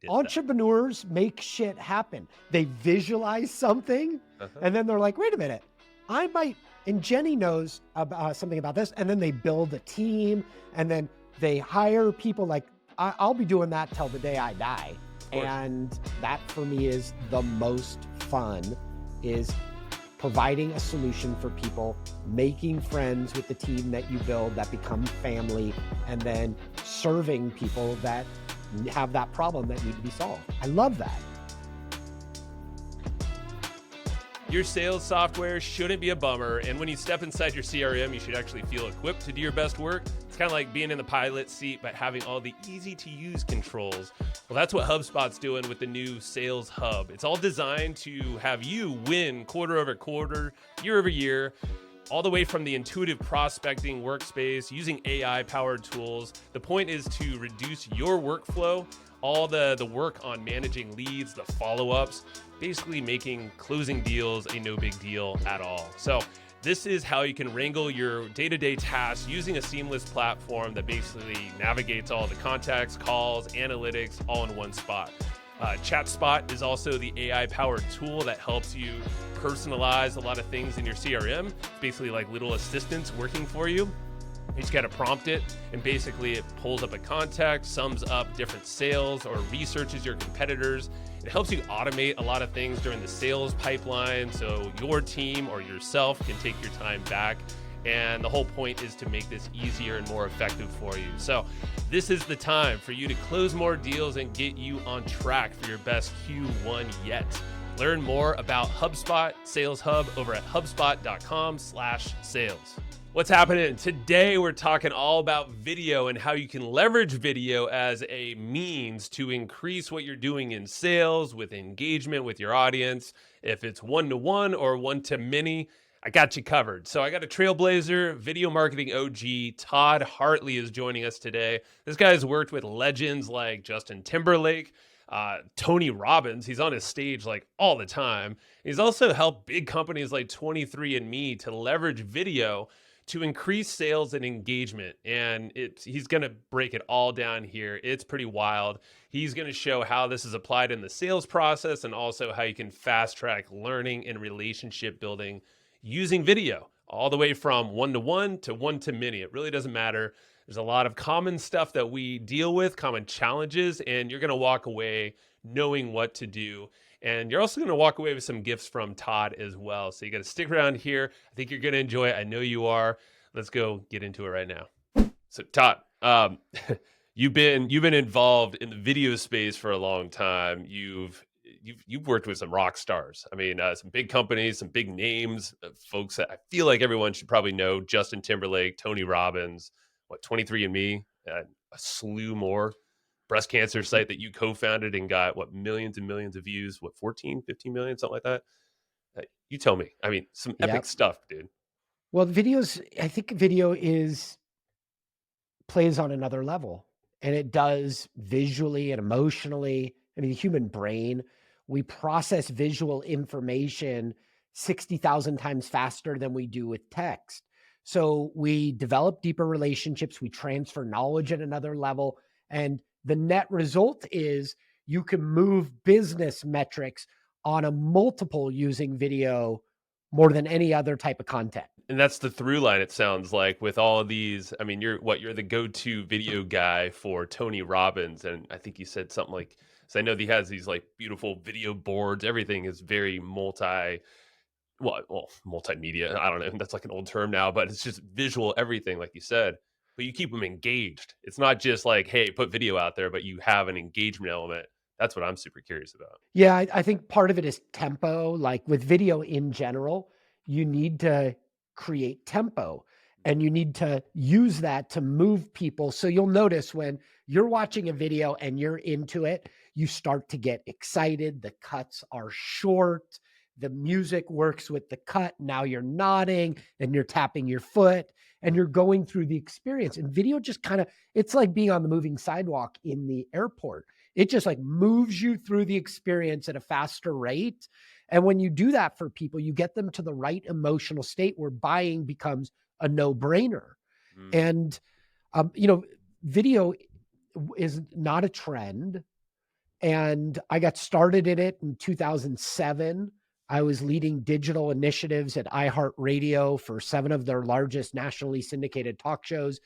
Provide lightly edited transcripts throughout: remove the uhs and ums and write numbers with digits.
Get that. Entrepreneurs make shit happen. They visualize something and then they're like, wait a minute, I might, and Jenny knows about something about this. And then they build a team and then they hire people. Like I'll be doing that till the day I die. And that for me is the most fun, is providing a solution for people, making friends with the team that you build that become family, and then serving people that have that problem that need to be solved. I love that. Your sales software shouldn't be a bummer, and when you step inside your CRM, you should actually feel equipped to do your best work. It's kind of like being in the pilot seat, but having all the easy-to-use controls. Well, that's what HubSpot's doing with the new Sales Hub. It's all designed to have you win quarter over quarter, year over year, all the way from the intuitive prospecting workspace, using AI-powered tools. The point is to reduce your workflow, all the work on managing leads, the follow-ups, basically making closing deals a no big deal at all. So this is how you can wrangle your day-to-day tasks using a seamless platform that basically navigates all the contacts, calls, analytics, all in one spot. ChatSpot is also the AI-powered tool that helps you personalize a lot of things in your CRM. It's basically like little assistants working for you. You just got to prompt it, and basically it pulls up a contact, sums up different sales, or researches your competitors. It helps you automate a lot of things during the sales pipeline so your team or yourself can take your time back. And the whole point is to make this easier and more effective for you. So this is the time for you to close more deals and get you on track for your best Q1 yet. Learn more about HubSpot Sales Hub over at hubspot.com/sales. What's happening? Today, we're talking all about video and how you can leverage video as a means to increase what you're doing in sales, with engagement with your audience. If it's one-to-one or one-to-many, I got you covered. So I got a trailblazer, video marketing OG, Todd Hartley is joining us today. This guy has worked with legends like Justin Timberlake, Tony Robbins. He's on his stage like all the time. He's also helped big companies like 23andMe to leverage video to increase sales and engagement. And he's going to break it all down here. It's pretty wild. He's going to show how this is applied in the sales process and also how you can fast track learning and relationship building using video, all the way from one-to-one to one-to-many. It really doesn't matter. There's a lot of common stuff that we deal with, common challenges, and you're going to walk away knowing what to do. And you're also going to walk away with some gifts from Todd as well. So you got to stick around here. I think you're going to enjoy it. I know you are. Let's go get into it right now. So Todd, you've been involved in the video space for a long time. You've worked with some rock stars. I mean, some big companies, some big names, folks that I feel like everyone should probably know: Justin Timberlake, Tony Robbins, 23andMe, a slew more. Breast cancer site that you co-founded and got millions and millions of views, 14, 15 million, something like that. You tell me. I mean, some epic stuff, dude. Well, I think video plays on another level, and it does visually and emotionally. I mean, the human brain, we process visual information 60,000 times faster than we do with text. So we develop deeper relationships, we transfer knowledge at another level, and the net result is you can move business metrics on a multiple using video more than any other type of content. And that's the through line, it sounds like, with all of these. I mean, you're the go-to video guy for Tony Robbins. And I think you said something like, so I know he has these like beautiful video boards. Everything is very multimedia. I don't know. That's like an old term now, but it's just visual, everything, like you said. But you keep them engaged. It's not just like, hey, put video out there, but you have an engagement element. That's what I'm super curious about. Yeah, I think part of it is tempo. Like with video in general, you need to create tempo and you need to use that to move people. So you'll notice when you're watching a video and you're into it, you start to get excited. The cuts are short. The music works with the cut. Now you're nodding and you're tapping your foot and you're going through the experience. And video just it's like being on the moving sidewalk in the airport. It just like moves you through the experience at a faster rate. And when you do that for people, you get them to the right emotional state where buying becomes a no-brainer. And, video is not a trend. And I got started in it in 2007. I was leading digital initiatives at iHeartRadio for 7 of their largest nationally syndicated talk shows.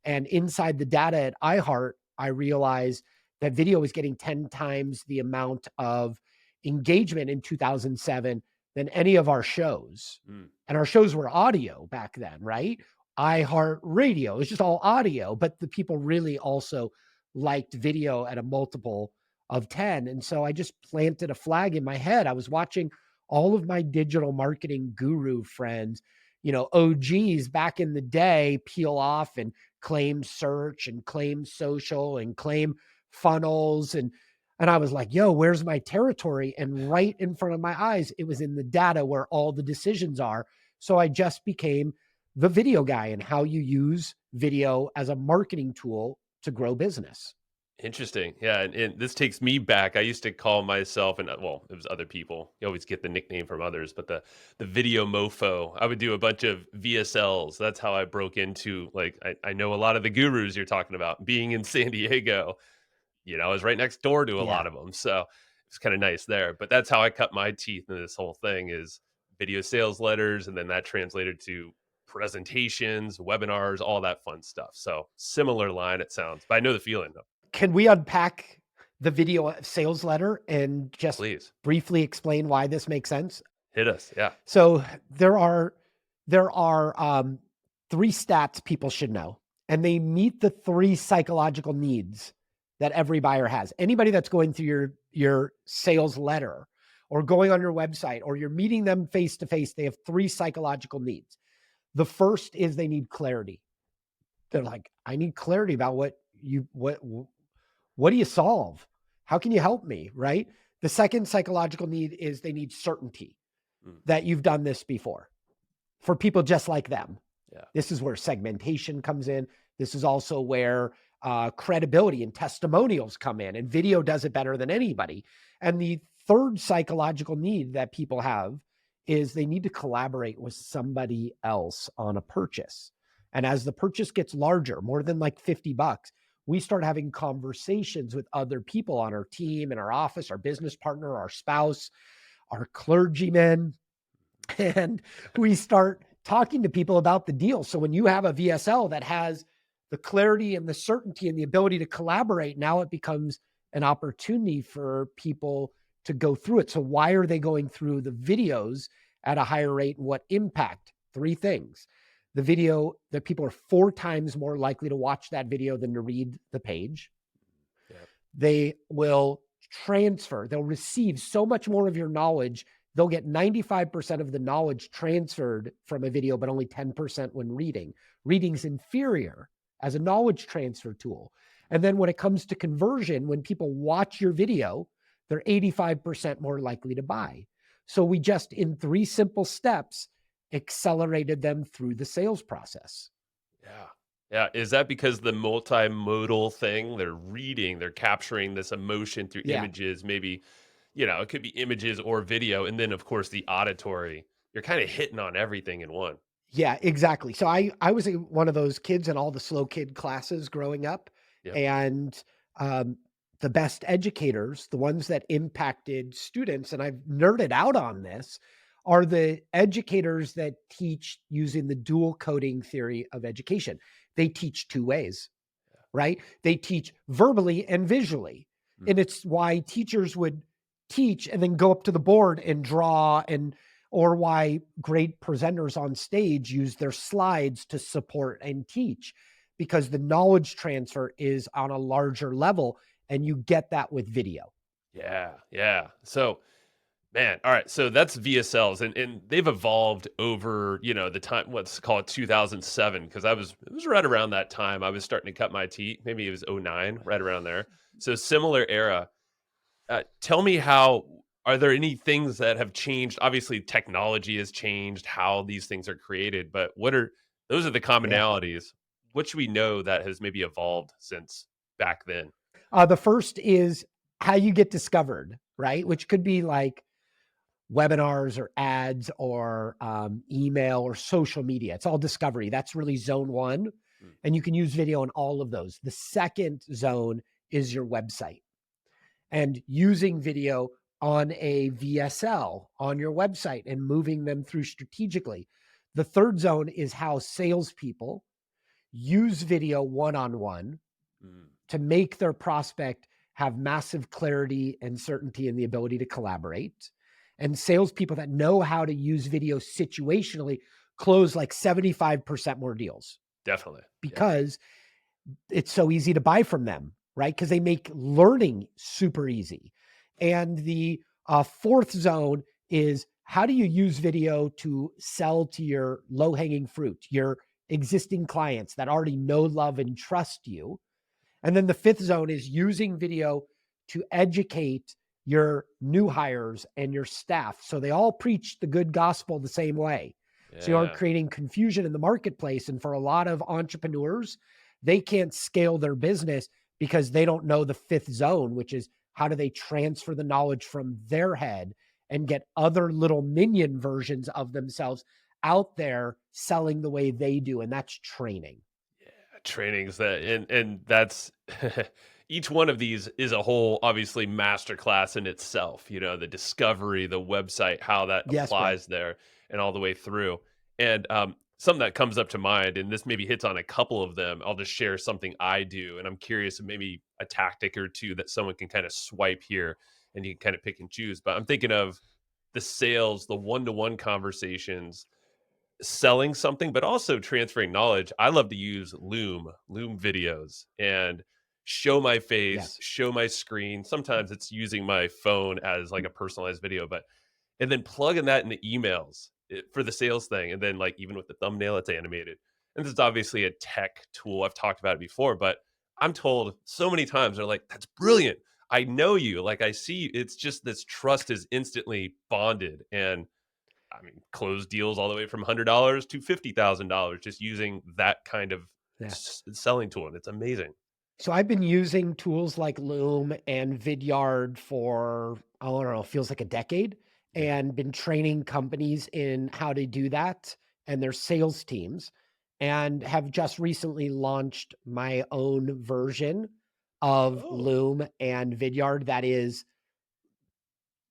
And inside the data at iHeart, I realized that video was getting 10 times the amount of engagement in 2007 than any of our shows. Mm. And our shows were audio back then, right? iHeartRadio, it was just all audio, but the people really also liked video at a multiple of 10. And so I just planted a flag in my head. I was watching all of my digital marketing guru friends, OGs back in the day, peel off and claim search and claim social and claim funnels. And I was like, yo, where's my territory? And right in front of my eyes, it was in the data where all the decisions are. So I just became the video guy and how you use video as a marketing tool to grow business. Interesting. Yeah, and this takes me back. I used to call myself, and well, it was other people. You always get the nickname from others, but the video mofo. I would do a bunch of VSLs. That's how I broke into, like, I know a lot of the gurus you're talking about. Being in San Diego, I was right next door to a Yeah. lot of them, so it's kind of nice there. But that's how I cut my teeth in this whole thing is video sales letters, and then that translated to presentations, webinars, all that fun stuff. So similar line, it sounds, but I know the feeling though. Can we unpack the video sales letter and just Please briefly explain why this makes sense? hit us. Yeah. So there are 3 stats people should know, and they meet the 3 psychological needs that every buyer has. Anybody that's going through your sales letter or going on your website or you're meeting them face to face, they have 3 psychological needs. The first is they need clarity. They're like, I need clarity about what do you solve? How can you help me? Right. The second psychological need is they need certainty Mm, that you've done this before for people just like them. yeah. This is where segmentation comes in. This is also where credibility and testimonials come in, and video does it better than anybody. And the third psychological need that people have is they need to collaborate with somebody else on a purchase. And as the purchase gets larger, more than like $50, we start having conversations with other people on our team, in our office, our business partner, our spouse, our clergymen, and we start talking to people about the deal. So when you have a VSL that has the clarity and the certainty and the ability to collaborate, now it becomes an opportunity for people to go through it. So why are they going through the videos at a higher rate and what impact? 3 things. The video, that people are 4 times more likely to watch that video than to read the page. Yeah. They will transfer, they'll receive so much more of your knowledge. They'll get 95% of the knowledge transferred from a video, but only 10% when reading. Reading's inferior as a knowledge transfer tool. And then when it comes to conversion, when people watch your video, they're 85% more likely to buy. So we just, in 3 simple steps, accelerated them through the sales process. Yeah. Yeah. Is that because the multimodal thing, they're capturing this emotion through Yeah. images, maybe, it could be images or video. And then, of course, the auditory, you're kind of hitting on everything in one. Yeah, exactly. So I was one of those kids in all the slow kid classes growing up, Yep. and um, the best educators, the ones that impacted students, and I've nerded out on this, are the educators that teach using the dual coding theory of education. They teach 2 ways, right? They teach verbally and visually. Mm, And it's why teachers would teach and then go up to the board and draw, or why great presenters on stage use their slides to support and teach, because the knowledge transfer is on a larger level and you get that with video. yeah. Yeah. So, man, all right. So that's VSLs, and they've evolved over, the time, let's call it 2007, because it was right around that time I was starting to cut my teeth. Maybe it was '09, right around there. So similar era. Tell me, are there any things that have changed? Obviously, technology has changed how these things are created, but those are the Yeah. commonalities. What should we know that has maybe evolved since back then? The first is how you get discovered, right? Which could be like webinars or ads or email or social media. It's all discovery. That's really zone 1. Mm, And you can use video in all of those. The second zone is your website. and using video on a VSL on your website and moving them through strategically. The third zone is how salespeople use video one on one Mm, to make their prospect have massive clarity and certainty and the ability to collaborate. And salespeople that know how to use video situationally close like 75% more deals definitely. Yeah. because it's so easy to buy from them, right? Because they make learning super easy. And the fourth zone is how do you use video to sell to your low hanging fruit, your existing clients that already know, love, and trust you? And then the fifth zone is using video to educate your new hires and your staff. So they all preach the good gospel the same way. So you aren't Yeah. creating confusion in the marketplace. And for a lot of entrepreneurs, they can't scale their business because they don't know the fifth zone, which is how do they transfer the knowledge from their head and get other little minion versions of themselves out there selling the way they do. And that's training. Trainings that and that's each one of these is a whole obviously masterclass in itself, you know, the discovery, the website, how that Yes, bro. applies there and all the way through. And something that comes up to mind, and this maybe hits on a couple of them, I'll just share something I do, and I'm curious if maybe a tactic or two that someone can kind of swipe here and you can kind of pick and choose. But I'm thinking of the sales, the one-to-one conversations, selling something, but also transferring knowledge. I love to use Loom videos and show my face, Yes. show my screen. Sometimes it's using my phone as like a personalized video, but and then plugging that into emails for the sales thing. And then like even with the thumbnail, it's animated. And this is obviously a tech tool. I've talked about it before, but I'm told so many times they're like, that's brilliant. I know you. Like I see you. It's just this trust is instantly bonded. And I mean, close deals all the way from $100 to $50,000 just using that kind of Yeah. selling tool, and it's amazing. So I've been using tools like Loom and Vidyard for, I don't know, feels like a decade, Yeah. and been training companies in how to do that and their sales teams, and have just recently launched my own version of Oh. Loom and Vidyard that is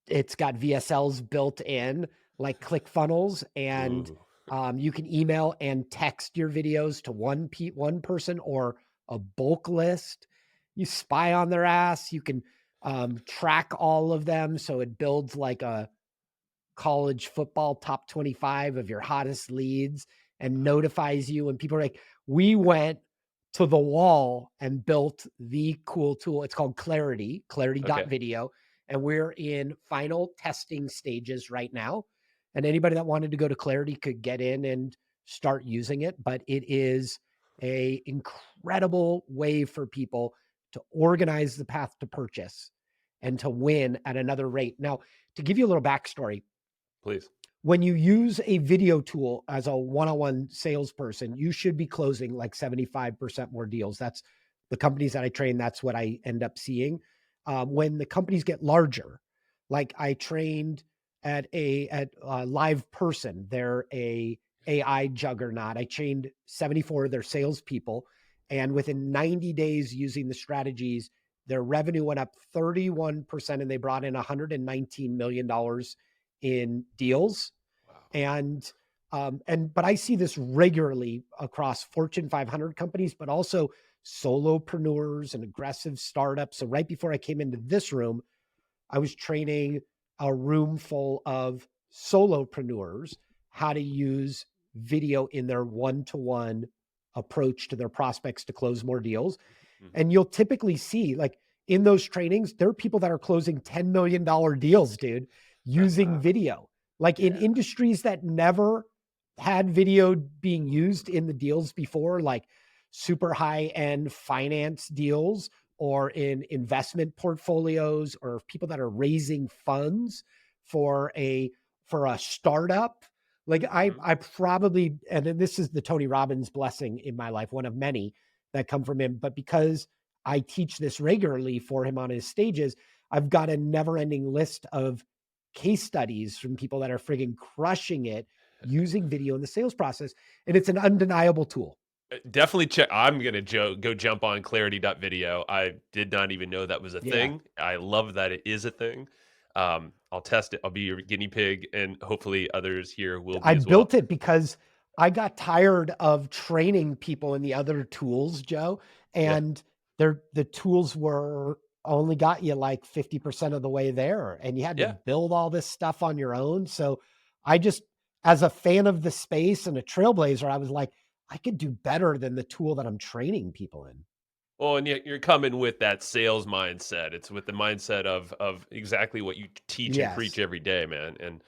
it's got VSLs built in, like ClickFunnels, and Ooh. you can email and text your videos to one person or a bulk list. You spy on their ass. You can track all of them, so it builds like a college football top 25 of your hottest leads and notifies you when people are like, we went to the wall and built the cool tool. It's called Okay. Clarity.video. And we're in final testing stages right now. And anybody that wanted to go to Clarity could get in and start using it. But it is a incredible way for people to organize the path to purchase and to win at another rate. Now, to give you a little backstory, Please. when you use a video tool as a one-on-one salesperson, you should be closing like 75% more deals. That's the companies that I train. That's what I end up seeing. When the companies get larger, like I trained at Live Person, they're a AI juggernaut. I trained 74 of their salespeople, and within 90 days using the strategies, their revenue went up 31%, and they brought in $119 million in deals. Wow. But I see this regularly across Fortune 500 companies, but also solopreneurs and aggressive startups. So right before I came into this room, I was training a room full of solopreneurs how to use video in their one-to-one approach to their prospects to close more deals. Mhm. And you'll typically see, like, in those trainings, there are people that are closing $10 million deals, dude, using video. Like in Yeah. industries that never had video being used in the deals before, like super high end finance deals or in investment portfolios or people that are raising funds for a startup. Like Mhm. I probably, and then this is the Tony Robbins blessing in my life, one of many that come from him, but because I teach this regularly for him on his stages, I've got a never ending list of case studies from people that are frigging crushing it using video in the sales process. And it's an undeniable tool. Definitely check. I'm gonna go jump on clarity.video. I did not even know that was a Yeah. thing. I love that it is a thing. I'll test it. I'll be your guinea pig, and hopefully others here will I be as well. built it because I got tired of training people in the other tools, Joe, Yeah, and the tools were only got you like 50% of the way there, and you had to yeah. build all this stuff on your own. So I just, as a fan of the space and a trailblazer, I was like, I could do better than the tool that I'm training people in. Well, and yet you're coming with that sales mindset. It's with the mindset of exactly what you teach and preach Yes. every day, man. And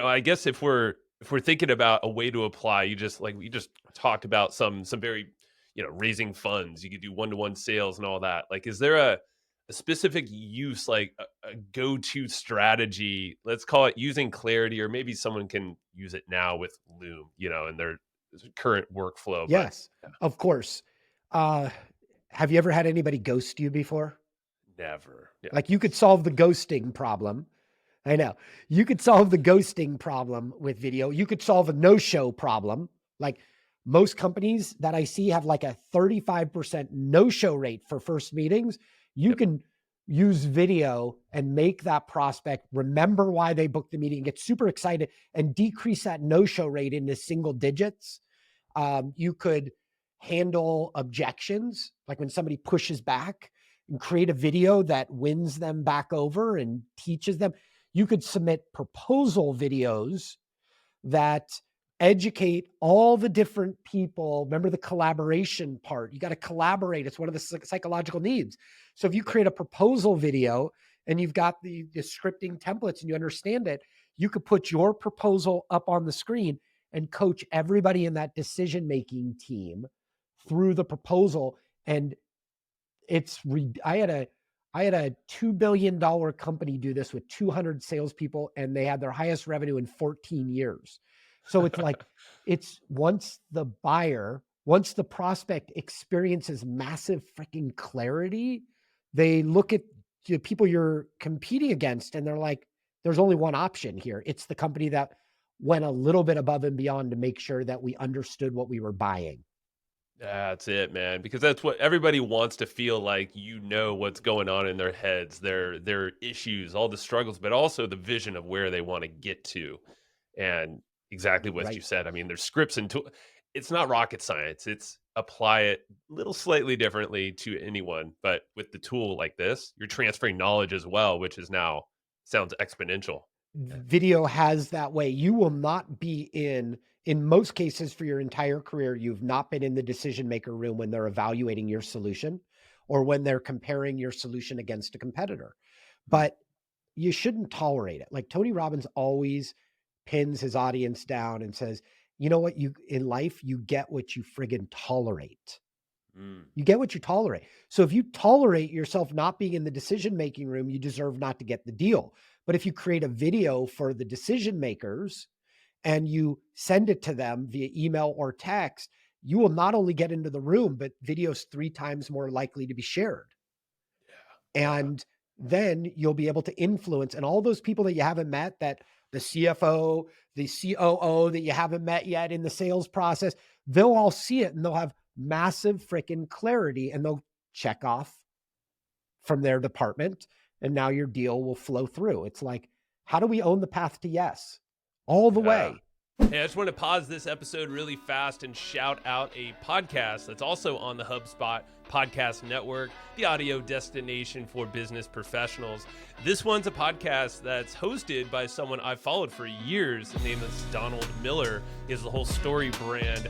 I guess if we're thinking about a way to apply, you just like we just talked about some very, raising funds. You could do one-to-one sales and all that. Like, is there a specific use, like a go-to strategy? Let's call it using Clarity, or maybe someone can use it now with Loom, in their current workflow. But Yes, of course. Uh, have you ever had anybody ghost you before? never. Yeah. Like you could solve the ghosting problem. I know. You could solve the ghosting problem with video. You could solve a no-show problem. Like most companies that I see have like a 35% no-show rate for first meetings. You Yep. can use video and make that prospect remember why they booked the meeting, get super excited, and decrease that no-show rate into single digits. You could handle objections, like when somebody pushes back, and create a video that wins them back over and teaches them. You could submit proposal videos that educate all the different people. Remember the collaboration part. You got to collaborate. It's one of the psychological needs. So if you Yep. create a proposal video and you've got the scripting templates and you understand it, you could put your proposal up on the screen and coach everybody in that decision-making team through the proposal. And I had a $2 billion company do this with 200 salespeople, and they had their highest revenue in 14 years. So it's like, it's once the prospect experiences massive freaking clarity, they look at the people you're competing against and they're like, there's only one option here. It's the company that went a little bit above and beyond to make sure that we understood what we were buying. That's it, man, because that's what everybody wants to feel like, what's going on in their heads, their issues, all the struggles, but also the vision of where they want to get to. And exactly what you Right. said. I mean, there's scripts and it's not rocket science. It's apply it a little slightly differently to anyone, but with the tool like this, you're transferring knowledge as well, which is now sounds exponential. Yeah. Video has that way. You will not be in most cases for your entire career, you've not been in the decision maker room when they're evaluating your solution or when they're comparing your solution against a competitor. Mm. But you shouldn't tolerate it. Like Tony Robbins always pins his audience down and says, you know what, you in life, you get what you friggin' tolerate. Mm. You get what you tolerate. So if you tolerate yourself not being in the decision-making room, you deserve not to get the deal. But if you create a video for the decision makers and you send it to them via email or text, you will not only get into the room, but video's 3 times more likely to be shared. Yeah. And then you'll be able to influence, and all those people that you haven't met, that the CFO, the COO that you haven't met yet in the sales process, they'll all see it and they'll have massive freaking clarity and they'll check off from their department. And now your deal will flow through. It's like, how do we own the path to yes all the Yeah. way? Hey, I just want to pause this episode really fast and shout out a podcast that's also on the HubSpot podcast network, the audio destination for business professionals. This one's a podcast that's hosted by someone I've followed for years. His name is Donald Miller. He has the whole Story brand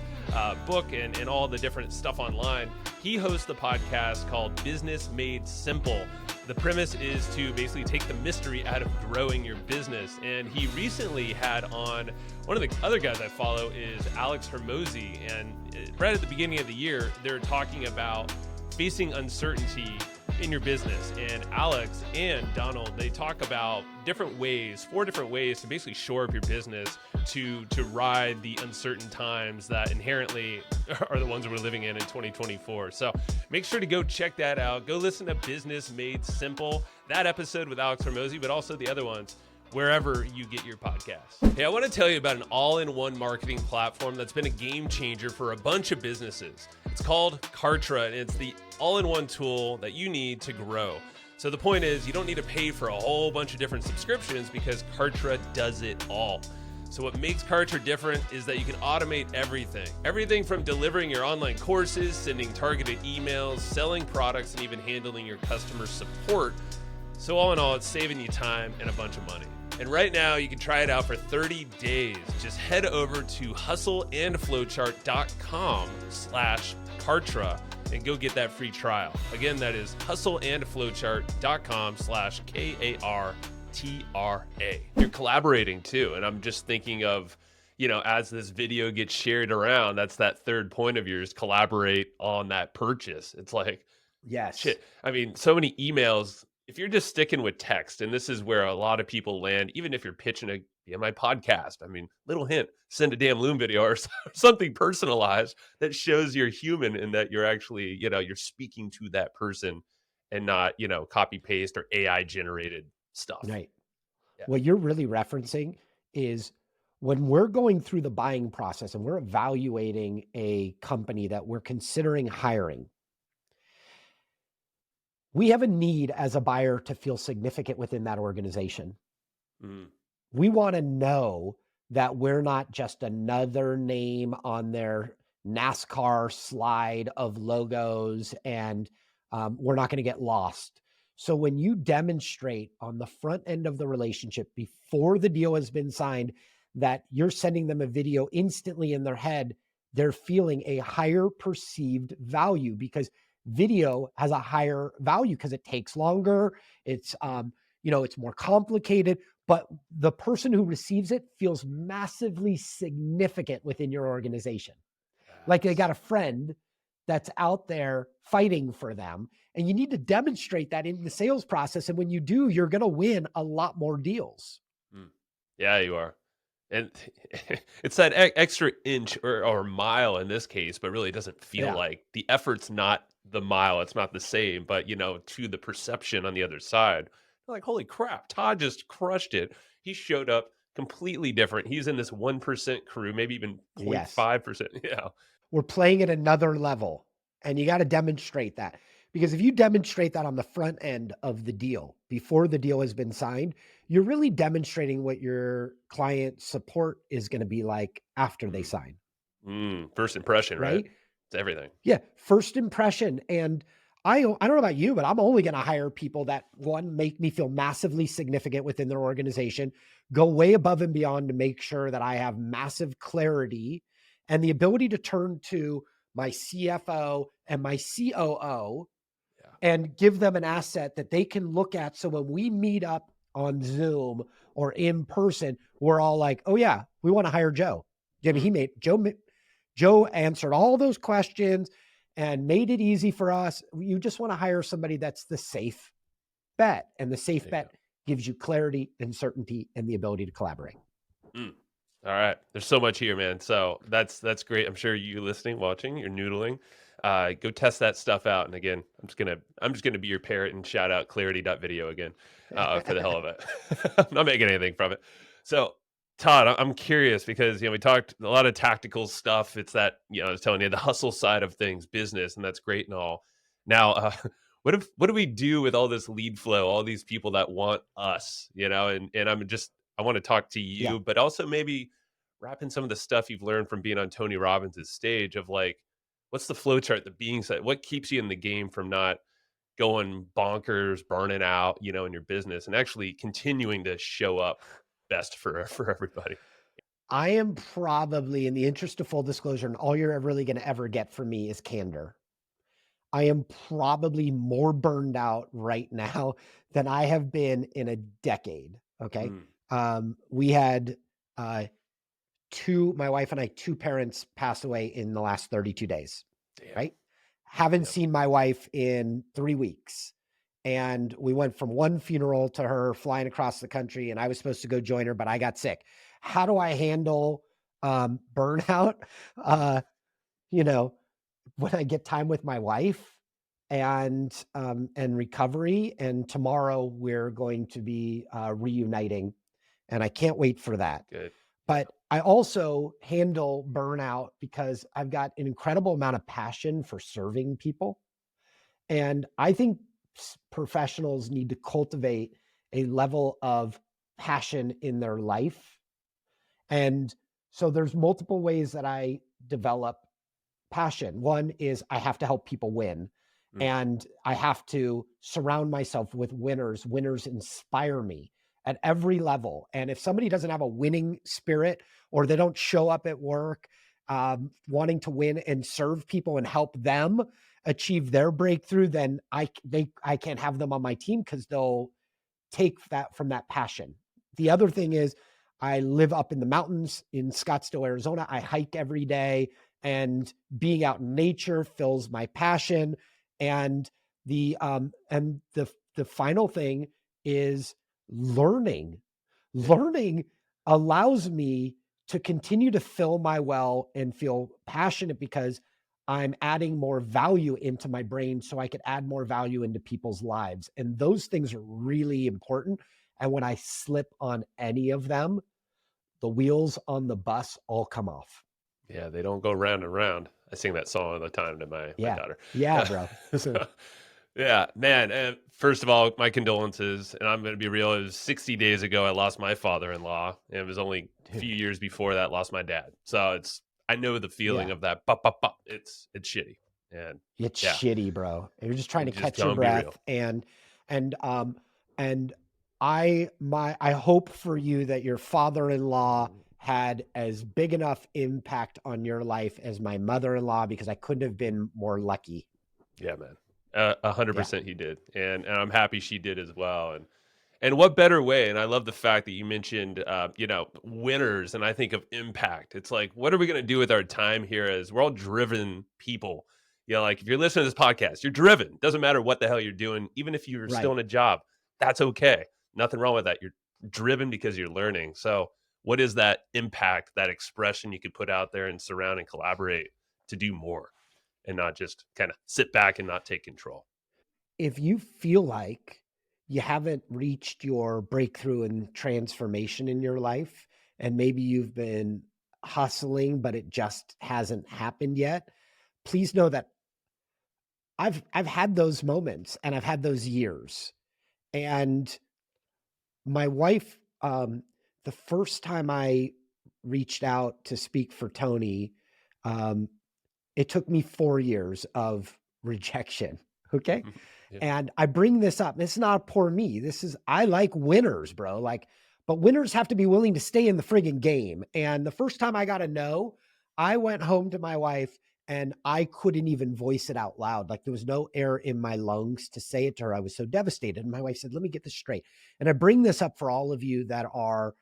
book and all the different stuff online. He hosts the podcast called Business Made Simple. The premise is to basically take the mystery out of growing your business. And he recently had on, one of the other guys I follow is Alex Hermosi. And right at the beginning of the year, they're talking about facing uncertainty in your business. And Alex and Donald, they talk about different ways, 4 different ways to basically shore up your business to ride the uncertain times that inherently are the ones we're living in 2024. So make sure to go check that out. Go listen to Business Made Simple, that episode with Alex Hermosi, but also the other ones wherever you get your podcasts. Hey, I want to tell you about an all-in-one marketing platform that's been a game changer for a bunch of businesses. It's called Kartra, and it's the all-in-one tool that you need to grow. So the point is, you don't need to pay for a whole bunch of different subscriptions because Kartra does it all. So what makes Kartra different is that you can automate everything. Everything from delivering your online courses, sending targeted emails, selling products, and even handling your customer support. So all in all, it's saving you time and a bunch of money. And right now, you can try it out for 30 days. Just head over to hustleandflowchart.com/Kartra and go get that free trial. Again, that is hustleandflowchart.com/KARTRA. You're collaborating too. And I'm just thinking of, as this video gets shared around, that's that third point of yours, collaborate on that purchase. It's like, Yes. shit. I mean, so many emails. If you're just sticking with text, and this is where a lot of people land, even if you're pitching my podcast, I mean, little hint, send a damn Loom video or something personalized that shows you're human and that you're actually, you're speaking to that person and not, copy paste or AI generated stuff. Right. Yeah. What you're really referencing is when we're going through the buying process and we're evaluating a company that we're considering hiring, we have a need as a buyer to feel significant within that organization. Mm. We want to know that we're not just another name on their NASCAR slide of logos, and we're not going to get lost. So when you demonstrate on the front end of the relationship before the deal has been signed that you're sending them a video instantly in their head, they're feeling a higher perceived value because video has a higher value because it takes longer. It's, it's more complicated, but the person who receives it feels massively significant within your organization. Like they got a friend that's out there fighting for them, and you need to demonstrate that in the sales process. And when you do, you're going to win a lot more deals. Yeah, you are. And it's that extra inch or mile in this case, but really it doesn't feel like the effort's not the mile. It's not the same, but to the perception on the other side, like, holy crap, Todd just crushed it. He showed up completely different. He's in this 1% crew, maybe even 0.5%. Yeah. We're playing at another level, and you got to demonstrate that. Because if you demonstrate that on the front end of the deal, before the deal has been signed, you're really demonstrating what your client support is going to be like after they sign. First impression, right? It's everything. Yeah, first impression. And I don't know about you, but I'm only going to hire people that, one, make me feel massively significant within their organization, go way above and beyond to make sure that I have massive clarity and the ability to turn to my CFO and my COO and give them an asset that they can look at. So when we meet up on Zoom or in person, we're all like, oh yeah, we want to hire Joe. I mean, Joe answered all those questions and made it easy for us. You just want to hire somebody that's the safe bet, and the safe bet gives you clarity and certainty and the ability to collaborate. All right. There's so much here, man. So that's great. I'm sure you listening, watching, you're noodling. Go test that stuff out. And again, I'm just gonna be your parrot and shout out clarity.video again for the hell of it. I'm not making anything from it. So Todd, I'm curious because we talked a lot of tactical stuff. It's that I was telling you the hustle side of things, business, and that's great and all. Now, what do we do with all this lead flow, all these people that want us? And I want to talk to you, but also maybe wrap in some of the stuff you've learned from being on Tony Robbins' stage of like, what's the flow chart, the being side? What keeps you in the game from not going bonkers, burning out, in your business and actually continuing to show up best for everybody? I am probably, in the interest of full disclosure, and all you're really going to ever get from me is candor. I am probably more burned out right now than I have been in a decade. Okay. We had my wife and I, two parents passed away in the last 32 days. Damn. Right. Haven't seen my wife in 3 weeks. And we went from one funeral to her flying across the country, and I was supposed to go join her, but I got sick. How do I handle burnout? When I get time with my wife and recovery, and tomorrow we're going to be reuniting and I can't wait for that. Good. But I also handle burnout because I've got an incredible amount of passion for serving people. And I think professionals need to cultivate a level of passion in their life. And so there's multiple ways that I develop passion. One is I have to help people win, Mm. and I have to surround myself with winners. Winners inspire me at every level. And if somebody doesn't have a winning spirit, or they don't show up at work wanting to win and serve people and help them achieve their breakthrough, then I can't have them on my team, because they'll take that from that passion. The other thing is, I live up in the mountains in Scottsdale, Arizona. I hike every day, and being out in nature fills my passion. And the final thing is learning. Learning allows me to continue to fill my well and feel passionate, because I'm adding more value into my brain, so I could add more value into people's lives. And those things are really important. And when I slip on any of them, the wheels on the bus all come off. Yeah, they don't go round and round. I sing that song all the time to my Yeah. daughter. Yeah, bro. So, yeah, man. And first of all, my condolences. And I'm going to be real. It was 60 days ago I lost my father-in-law, and it was only a few Dude. years before that lost my dad. So I know the feeling Yeah. of that. Pop, pop, pop. It's shitty. And It's yeah, shitty, bro. You're just trying I'm to just catch your gonna be real. breath. And I hope for you that your father-in-law had as big enough impact on your life as my mother-in-law, because I couldn't have been more lucky. Yeah, man. Yeah. 100% he did, and I'm happy she did as well. And what better way? And I love the fact that you mentioned, winners, and I think of impact. It's like, what are we going to do with our time here? As we're all driven people. Like if you're listening to this podcast, you're driven. Doesn't matter what the hell you're doing, even if you're still Right. in a job, that's okay. Nothing wrong with that. You're driven because you're learning. So, what is that impact, that expression you could put out there and surround and collaborate to do more, and not just kind of sit back and not take control? If you feel like you haven't reached your breakthrough and transformation in your life, and maybe you've been hustling, but it just hasn't happened yet, please know that I've had those moments, and I've had those years. And my wife, the first time I reached out to speak for Tony, um, it took me 4 years of rejection. Okay. Yeah. And I bring this up. It's not poor me. I like winners, bro. Like, but winners have to be willing to stay in the friggin' game. And the first time I got a no, I went home to my wife, and I couldn't even voice it out loud. Like, there was no air in my lungs to say it to her. I was so devastated. And my wife said, "Let me get this straight." And I bring this up for all of you that are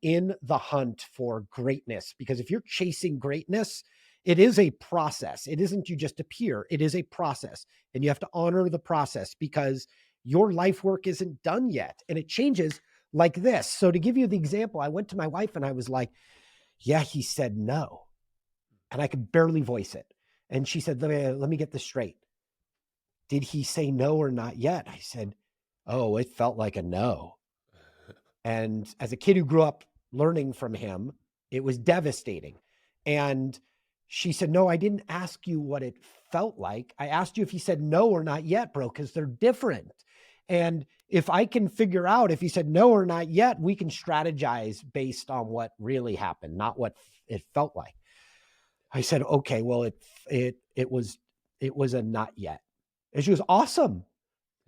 in the hunt for greatness, because if you're chasing greatness, it is a process. It isn't you just appear. It is a process, and you have to honor the process, because your life work isn't done yet, and it changes like this. So to give you the example, I went to my wife and I was like, "Yeah, he said no." And I could barely voice it. And she said, let me get this straight. Did he say no or not yet? I said, "Oh, it felt like a no." And as a kid who grew up learning from him, it was devastating. And she said, "No, I didn't ask you what it felt like. I asked you if he said no or not yet, bro, because they're different. And if I can figure out if he said no or not yet, we can strategize based on what really happened, not what it felt like." I said, "Okay, well, it was a not yet." And she was awesome.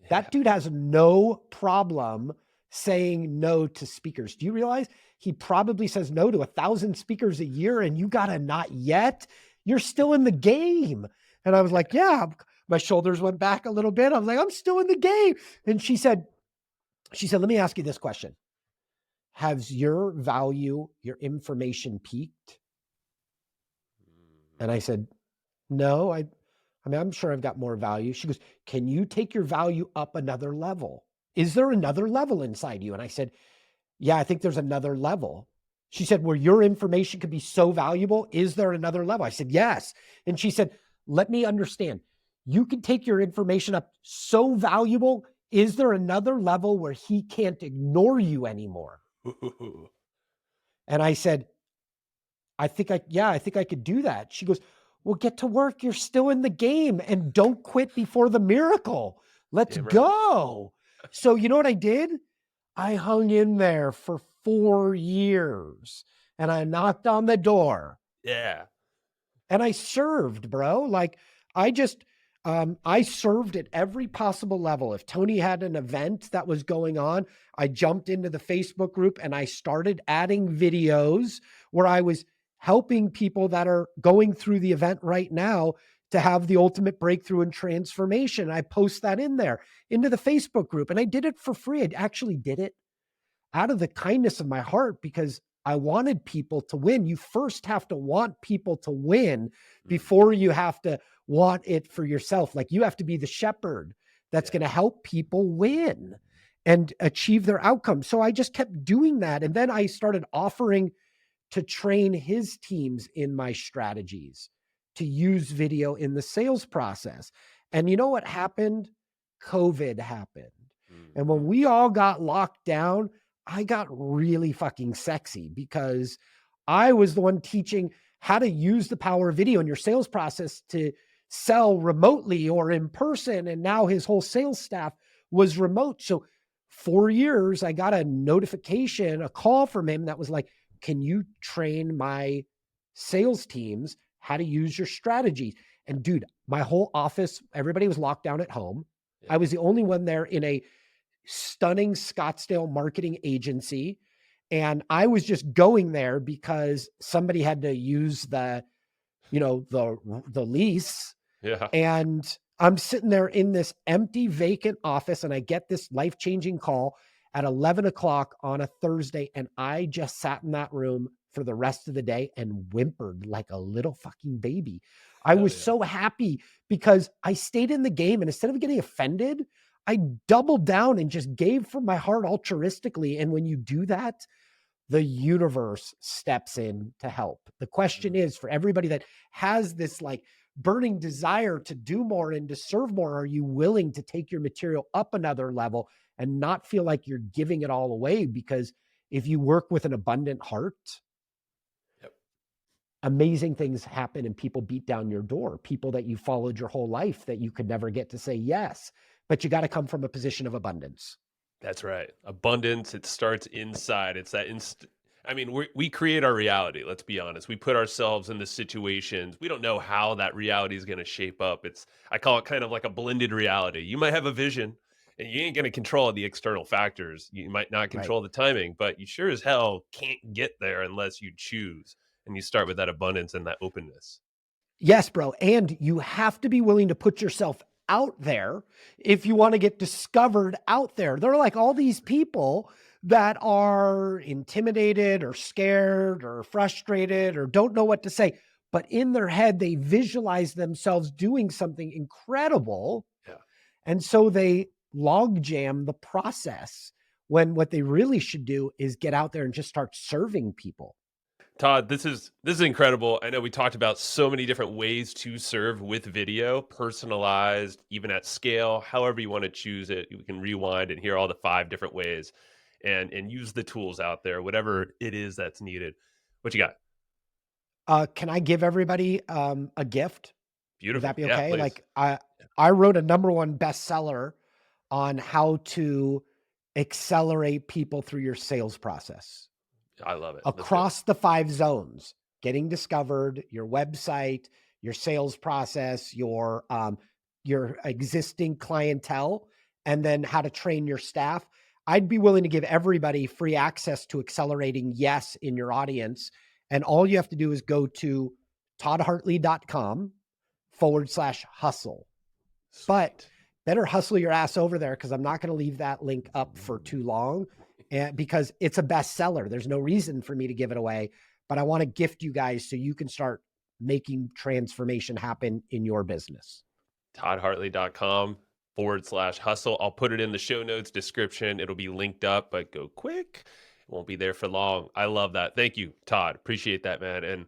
Yeah. That dude has no problem saying no to speakers. Do you realize he probably says no to 1,000 speakers a year, and you got a not yet? You're still in the game. And I was like, "Yeah." My shoulders went back a little bit. I was like, "I'm still in the game." And she said, "Let me ask you this question. Has your value, your information peaked?" And I said, "No, I mean, I'm sure I've got more value." She goes, "Can you take your value up another level? Is there another level inside you?" And I said, "Yeah, I think there's another level." She said, "Where your information could be so valuable, is there another level?" I said, "Yes." And she said, "Let me understand. You can take your information up so valuable. Is there another level where he can't ignore you anymore?" Ooh. And I said, I think I could do that. She goes, well, get to work. You're still in the game and don't quit before the miracle. Let's Damn right. go. So you know what I did? I hung in there for 4 years and I knocked on the door Yeah. and I served, bro. Like I just, I served at every possible level. If Tony had an event that was going on, I jumped into the Facebook group and I started adding videos where I was helping people that are going through the event right now to have the ultimate breakthrough and transformation. I post that in there into the Facebook group and I did it for free. I actually did it out of the kindness of my heart because I wanted people to win. You first have to want people to win Mm, before you have to want it for yourself. Like you have to be the shepherd that's yeah. going to help people win and achieve their outcomes. So I just kept doing that. And then I started offering to train his teams in my strategies to use video in the sales process. And you know what happened? COVID happened. And when Mhm. we all got locked down, I got really fucking sexy because I was the one teaching how to use the power of video in your sales process to sell remotely or in person. And now his whole sales staff was remote. So 4 years, I got a notification, a call from him that was like, can you train my sales teams how to use your strategies? And dude, my whole office, everybody was locked down at home. I Yeah. was the only one there in a stunning Scottsdale marketing agency. And I was just going there because somebody had to use the lease. Yeah. And I'm sitting there in this empty, vacant office, and I get this life changing call at 11 o'clock on a Thursday. And I just sat in that room for the rest of the day and whimpered like a little fucking baby. I Hell was yeah. so happy because I stayed in the game. And instead of getting offended, I doubled down and just gave from my heart altruistically. And when you do that, the universe steps in to help. The question Mm. is for everybody that has this like burning desire to do more and to serve more, are you willing to take your material up another level and not feel like you're giving it all away? Because if you work with an abundant heart, Yep. amazing things happen and people beat down your door, people that you followed your whole life that you could never get to say yes. But you got to come from a position of abundance. That's right. Abundance, it starts inside. It's that I mean, we create our reality, let's be honest. We put ourselves in the situations. We don't know how that reality is going to shape up. I call it kind of like a blended reality. You might have a vision and you ain't going to control the external factors. You might not Right. control the timing, but you sure as hell can't get there unless you choose. And you start with that abundance and that openness. Yes, bro. And you have to be willing to put yourself out there if you want to get discovered out there. There are like all these people that are intimidated or scared or frustrated or don't know what to say. But in their head, they visualize themselves doing something incredible. Yeah. And so they log jam the process when what they really should do is get out there and just start serving people. Todd, this is incredible. I know we talked about so many different ways to serve with video, personalized, even at scale, however you want to choose it. You can rewind and hear all the five different ways and use the tools out there, whatever it is that's needed. What you got? Can I give everybody a gift? Would that Beautiful. be Yeah, okay? please. Like I wrote a number one bestseller on how to accelerate people through your sales process I love it. Let's do it. across the 5 zones: getting discovered, your website, your sales process, your existing clientele, and then how to train your staff. I'd be willing to give everybody free access to accelerating yes in your audience. And all you have to do is go to toddhartley.com/hustle. But Sweet. better hustle your ass over there because I'm not going to leave that link up for too long, and because it's a bestseller. There's no reason for me to give it away, but I want to gift you guys so you can start making transformation happen in your business. toddhartley.com/hustle. I'll put it in the show notes description. It'll be linked up, but go quick. It won't be there for long. I love that. Thank you, Todd. Appreciate that, man. And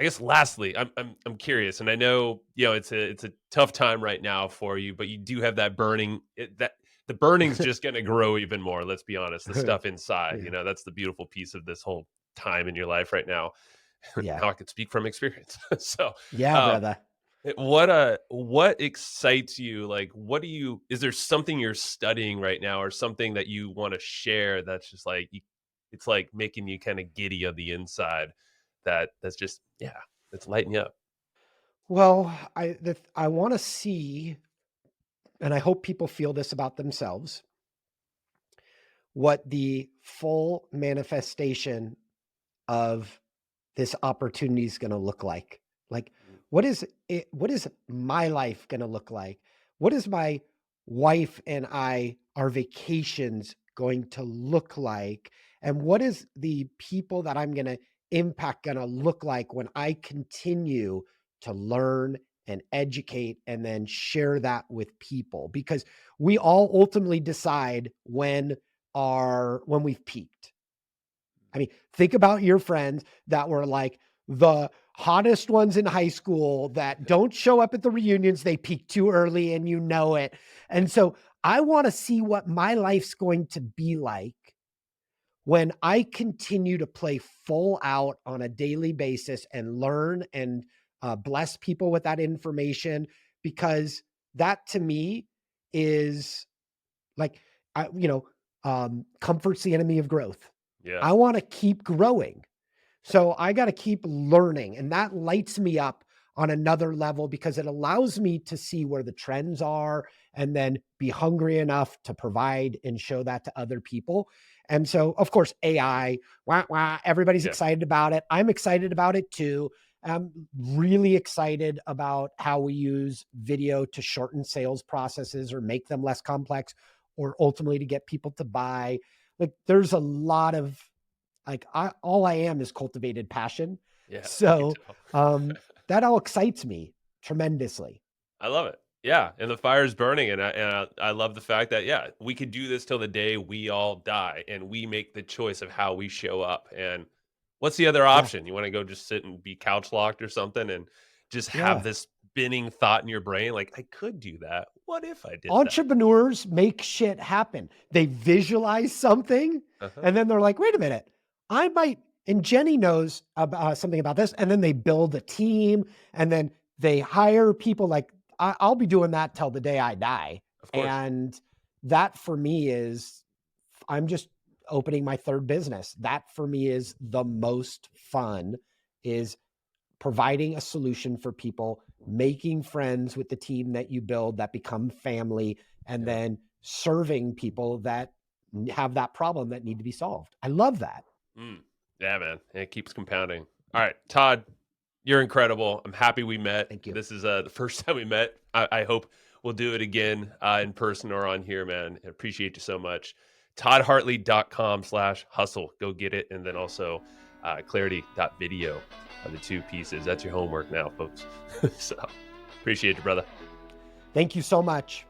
I guess lastly, I'm curious, and I know it's a tough time right now for you, but you do have that burning that the burning's just going to grow even more. Let's be honest. The stuff inside, Yeah. that's the beautiful piece of this whole time in your life right now. Yeah. Now I can speak from experience. So, Yeah, um, brother. what excites you? Like, is there something you're studying right now or something that you want to share that's just like, it's like making you kind of giddy on the inside that's just, yeah, it's lighting you up. Well, I want to see, and I hope people feel this about themselves, what the full manifestation of this opportunity is going to look like. Like, Mm, what is my life going to look like? What is my wife and our vacations going to look like? And what is the people that I'm going to impact going to look like when I continue to learn and educate and then share that with people? Because we all ultimately decide when we've peaked. I mean, think about your friends that were like the hottest ones in high school that don't show up at the reunions. They peak too early and you know it. And so I want to see what my life's going to be like when I continue to play full out on a daily basis and learn and bless people with that information, because that to me is like, comfort's the enemy of growth. yeah. I want to keep growing. So I got to keep learning. And that lights me up on another level because it allows me to see where the trends are and then be hungry enough to provide and show that to other people. And so, of course, AI, wah, wah, everybody's Yeah. excited about it. I'm excited about it too. I'm really excited about how we use video to shorten sales processes or make them less complex or ultimately to get people to buy. Like there's a lot of all I am is cultivated passion. Yeah. I could So, tell. that all excites me tremendously. I love it. Yeah, and the fire's burning, and I love the fact that, yeah, we could do this till the day we all die, and we make the choice of how we show up. And what's the other Yeah. option? You want to go just sit and be couch locked or something, and just have Yeah. this spinning thought in your brain, like I could do that. What if I did that? Entrepreneurs make shit happen. They visualize something Uh huh. and then they're like, wait a minute, I might, and Jenny knows about something about this. And then they build a team and then they hire people like I'll be doing that till the day I die. Of course. And that for me is, I'm just opening my third business. That for me is the most fun, is providing a solution for people, making friends with the team that you build that become family, and Yeah. then serving people that have that problem that need to be solved. I love that. Mm. Yeah, man. And it keeps compounding. All right, Todd, you're incredible. I'm happy we met. Thank you. This is the first time we met. I hope we'll do it again in person or on here, man. I appreciate you so much. ToddHartley.com/hustle. Go get it. And then also clarity.video are the two pieces. That's your homework now, folks. So appreciate you, brother. Thank you so much.